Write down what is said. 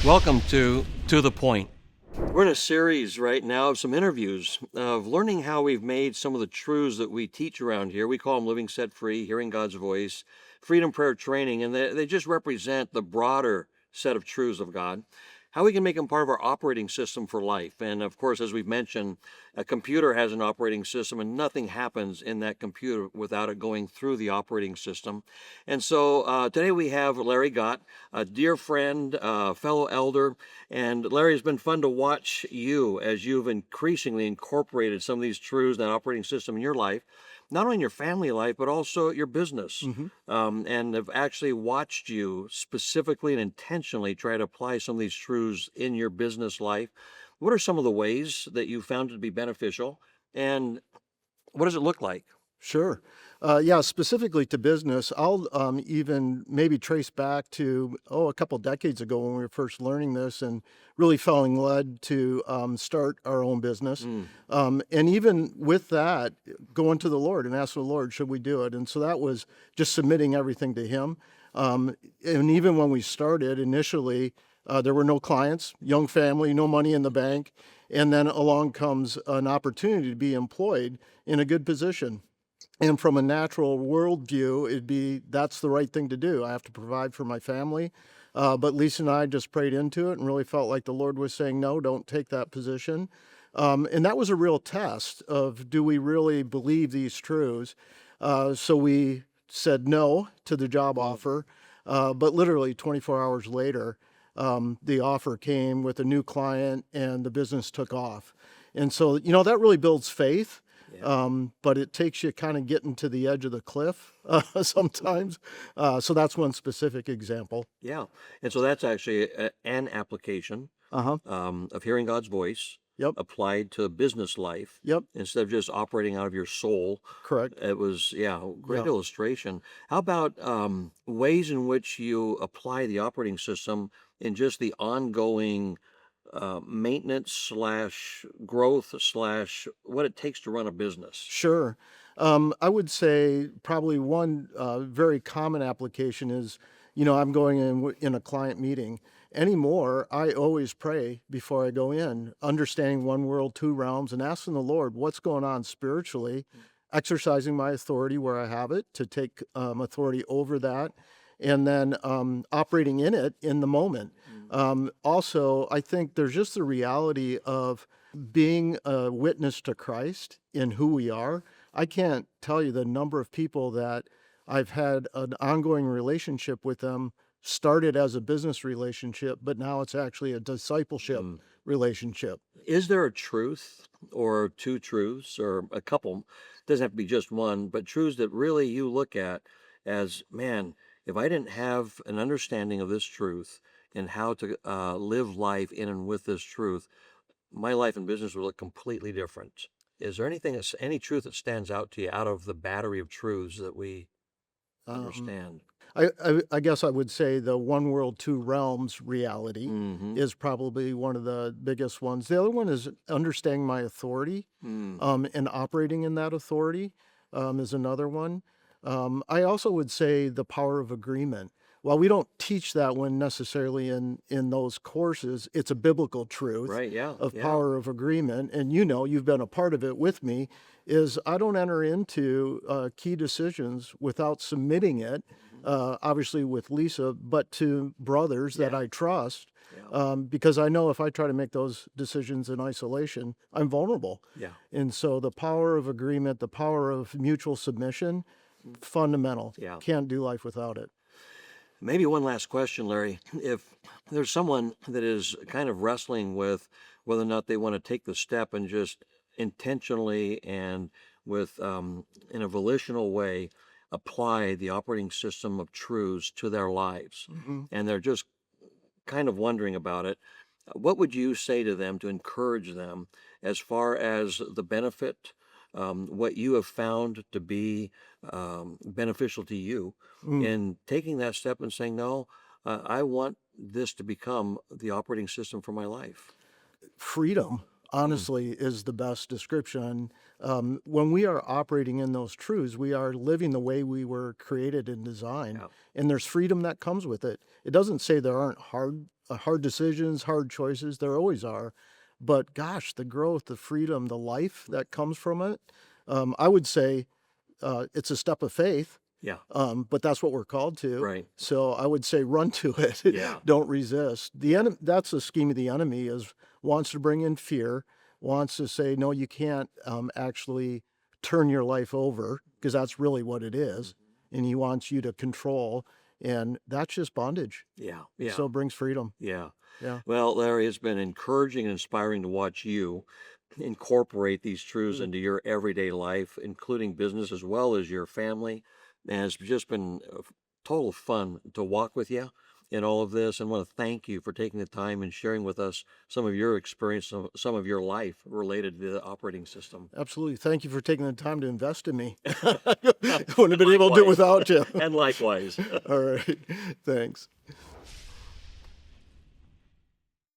Welcome to the Point. We're in a series right now of some interviews of learning how we've made some of the truths that we teach around here. We call them living set free, hearing God's voice, freedom prayer training, and they just represent the broader set of truths of God. How we can make them part of our operating system for life. And of course, as we've mentioned, a computer has an operating system and nothing happens in that computer without it going through the operating system. And so today we have Larry Gott, a dear friend, fellow elder. And Larry, it's been fun to watch you as you've increasingly incorporated some of these truths, that operating system in your life, not only in your family life, but also your business. And have actually watched you specifically and intentionally try to apply some of these truths in your business life. What are some of the ways that you found it to be beneficial? And what does it look like? Sure. Yeah, specifically to business, I'll even maybe trace back to, a couple decades ago when we were first learning this and really feeling led to start our own business. And even with that, going to the Lord and asking the Lord, should we do it? And so that was just submitting everything to Him. And even when we started initially, there were no clients, young family, no money in the bank. And then along comes an opportunity to be employed in a good position. And from a natural worldview, it'd be that's the right thing to do. I have to provide for my family. But Lisa and I just prayed into it and really felt like the Lord was saying, no, don't take that position. And that was a real test of do we really believe these truths? So we said no to the job offer. But literally 24 hours later, the offer came with a new client and the business took off. And so, that really builds faith. But it takes you kind of getting to the edge of the cliff sometimes. So that's one specific example. Yeah. And so that's actually an application Uh-huh. of hearing God's voice Yep. applied to business life Yep. instead of just operating out of your soul. Correct. It was, yeah, great Yeah. illustration. How about ways in which you apply the operating system in just the ongoing maintenance slash growth slash what it takes to run a business? Sure. I would say probably one very common application is, I'm going in a client meeting. Anymore, I always pray before I go in, understanding one world, two realms, and asking the Lord what's going on spiritually, exercising my authority where I have it to take authority over that, and then operating in it in the moment. Also, I think there's just the reality of being a witness to Christ in who we are. I can't tell you the number of people that I've had an ongoing relationship with them, started as a business relationship, but now it's actually a discipleship relationship. Is there a truth or two truths or a couple? Doesn't have to be just one, but truths that really you look at as, man, if I didn't have an understanding of this truth and how to live life in and with this truth, my life and business would look completely different. Is there any truth that stands out to you out of the battery of truths that we Um, understand? I guess I would say the one world, two realms reality Mm-hmm. is probably one of the biggest ones. The other one is understanding my authority and operating in that authority is another one. I also would say the power of agreement. While we don't teach that one necessarily in those courses, it's a biblical truth Right, yeah, of yeah. power of agreement. And you've been a part of it with me, is I don't enter into key decisions without submitting it, obviously with Lisa, but to brothers that Yeah. I trust, Yeah. because I know if I try to make those decisions in isolation, I'm vulnerable. Yeah. And so the power of agreement, the power of mutual submission, fundamental. Yeah. Can't do life without it. Maybe one last question, Larry. If there's someone that is kind of wrestling with whether or not they want to take the step and just intentionally and with in a volitional way apply the operating system of truths to their lives, and they're just kind of wondering about it, what would you say to them to encourage them as far as the benefit, what you have found to be beneficial to you Mm. in taking that step and saying, no, I want this to become the operating system for my life? Freedom. honestly is the best description. When we are operating in those truths, we are living the way we were created and designed, Yeah. and there's freedom that comes with it. It doesn't say there aren't hard decisions, hard choices. There always are, but gosh, the growth, the freedom, the life that comes from it. I would say it's a step of faith. Yeah. But that's what we're called to. Right. So I would say run to it. Yeah. Don't resist. The enemy, that's the scheme of the enemy, is wants to bring in fear, wants to say, no, you can't actually turn your life over, because that's really what it is. And he wants you to control. And that's just bondage. Yeah. Yeah. So it brings freedom. Yeah. Yeah. Well, Larry, it's been encouraging and inspiring to watch you incorporate these truths into your everyday life, including business as well as your family. And it's just been total fun to walk with you in all of this. And want to thank you for taking the time and sharing with us some of your experience, some of your life related to the operating system. Absolutely. Thank you for taking the time to invest in me. Wouldn't have been able to do it Likewise. without you. And likewise. All right. Thanks.